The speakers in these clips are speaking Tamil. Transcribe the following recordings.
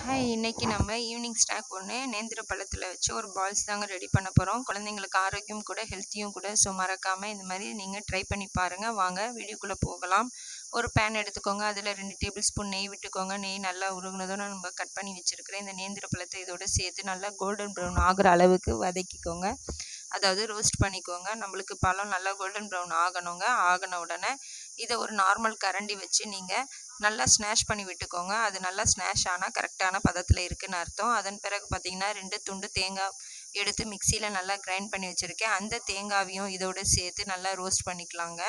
ஹாய், இன்னைக்கு நம்ம ஈவினிங் ஸ்நாக் ஒன்று நேந்திர பழத்தில் வச்சு ஒரு பால்ஸ் தாங்க ரெடி பண்ண போகிறோம். குழந்தைங்களுக்கு ஆரோக்கியம் கூட, ஹெல்த்தியும் கூட. ஸோ மறக்காமல் இந்த மாதிரி நீங்கள் ட்ரை பண்ணி பாருங்கள். வாங்க வீடியோக்குள்ளே போகலாம். ஒரு பேன் எடுத்துக்கோங்க. அதில் 2 டேபிள் ஸ்பூன் நெய் விட்டுக்கோங்க. நெய் நல்லா உருகுனதும் நம்ம கட் பண்ணி வச்சுருக்கிறேன் இந்த நேந்திர பழத்தை இதோடு சேர்த்து நல்லா கோல்டன் ப்ரௌன் ஆகிற அளவுக்கு வதக்கிக்கோங்க. அதாவது ரோஸ்ட் பண்ணிக்கோங்க. நம்மளுக்கு பழம் நல்லா கோல்டன் ப்ரௌன் ஆகணுங்க. ஆகின உடனே இதை ஒரு நார்மல் கரண்டி வச்சு நீங்கள் நல்லா ஸ்னாஷ் பண்ணி விட்டுக்கோங்க. அது நல்லா ஸ்னாஷ் ஆனால் கரெக்டான பதத்தில் இருக்குதுன்னு அர்த்தம். அதன் பிறகு பார்த்திங்கன்னா 2 துண்டு தேங்காய் எடுத்து மிக்சியில் நல்லா கிரைண்ட் பண்ணி வச்சுருக்கேன். அந்த தேங்காவையும் இதோடு சேர்த்து நல்லா ரோஸ்ட் பண்ணிக்கலாங்க,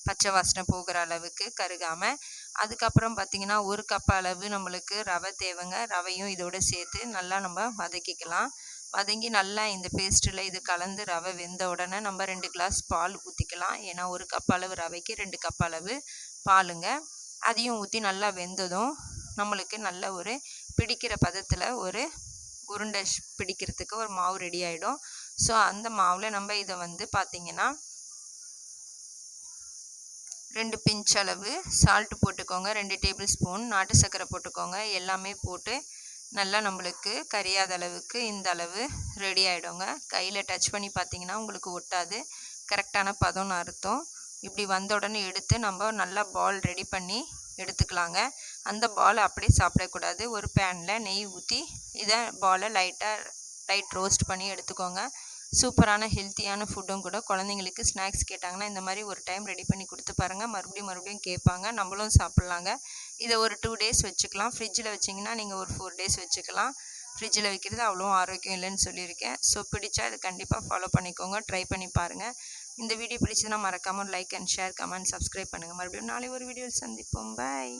பச்சை வாசனை போகிற அளவுக்கு கருகாமல். அதுக்கப்புறம் பார்த்திங்கன்னா 1 கப் அளவு நம்மளுக்கு ரவை தேவைங்க. ரவையும் இதோடு சேர்த்து நல்லா நம்ம வதக்கிக்கலாம். வதங்கி நல்லா இந்த பேஸ்ட்டில் இது கலந்து ரவை வெந்த உடனே நம்ம 2 கிளாஸ் பால் ஊற்றிக்கலாம். ஏன்னா 1 கப் அளவு ரவைக்கு 2 கப் அளவு பாலுங்க. அதையும் ஊற்றி நல்லா வெந்ததும் நம்மளுக்கு நல்ல ஒரு பிடிக்கிற பதத்தில் ஒரு உருண்டை பிடிக்கிறதுக்கு ஒரு மாவு ரெடி ஆகிடும். ஸோ அந்த மாவில் நம்ம இதை பார்த்திங்கன்னா 2 பிஞ்ச் அளவு சால்ட்டு போட்டுக்கோங்க. 2 டேபிள் ஸ்பூன் நாட்டு சர்க்கரை போட்டுக்கோங்க. எல்லாமே போட்டு நல்லா நம்மளுக்கு கரியாத அளவுக்கு இந்த அளவு ரெடி ஆகிடுங்க. கையில் டச் பண்ணி பார்த்திங்கன்னா உங்களுக்கு ஒட்டாது, கரெக்டான பதம்னு அர்த்தம். இப்படி வந்த உடனே எடுத்து நம்ம நல்லா பால் ரெடி பண்ணி எடுத்துக்கலாங்க. அந்த பாலை அப்படியே சாப்பிடக்கூடாது. ஒரு பேனில் நெய் ஊற்றி இதை பாலை லைட் ரோஸ்ட் பண்ணி எடுத்துக்கோங்க. சூப்பரான ஹெல்த்தியான ஃபுட்டும் கூட. குழந்தைங்களுக்கு ஸ்நாக்ஸ் கேட்டாங்கன்னா இந்த மாதிரி ஒரு டைம் ரெடி பண்ணி கொடுத்து பாருங்கள். மறுபடியும் கேட்பாங்க. நம்மளும் சாப்பிட்லாங்க. இதை ஒரு 2 டேஸ் வச்சுக்கலாம். ஃப்ரிட்ஜில் வச்சிங்கன்னா நீங்கள் ஒரு 4 டேஸ் வச்சுக்கலாம். ஃப்ரிட்ஜில் வைக்கிறது அவ்வளோ ஆரோக்கியம் இல்லைன்னு சொல்லியிருக்கேன். ஸோ பிடிச்சா இது கண்டிப்பாக ஃபாலோ பண்ணிக்கோங்க, ட்ரை பண்ணி பாருங்கள். இந்த வீடியோ பிடிச்சதுன்னா மறக்காமல் like and share, comment, subscribe பண்ணுங்கள். மறுபடியும் நாளை ஒரு வீடியோவில் சந்திப்போம். பாய்.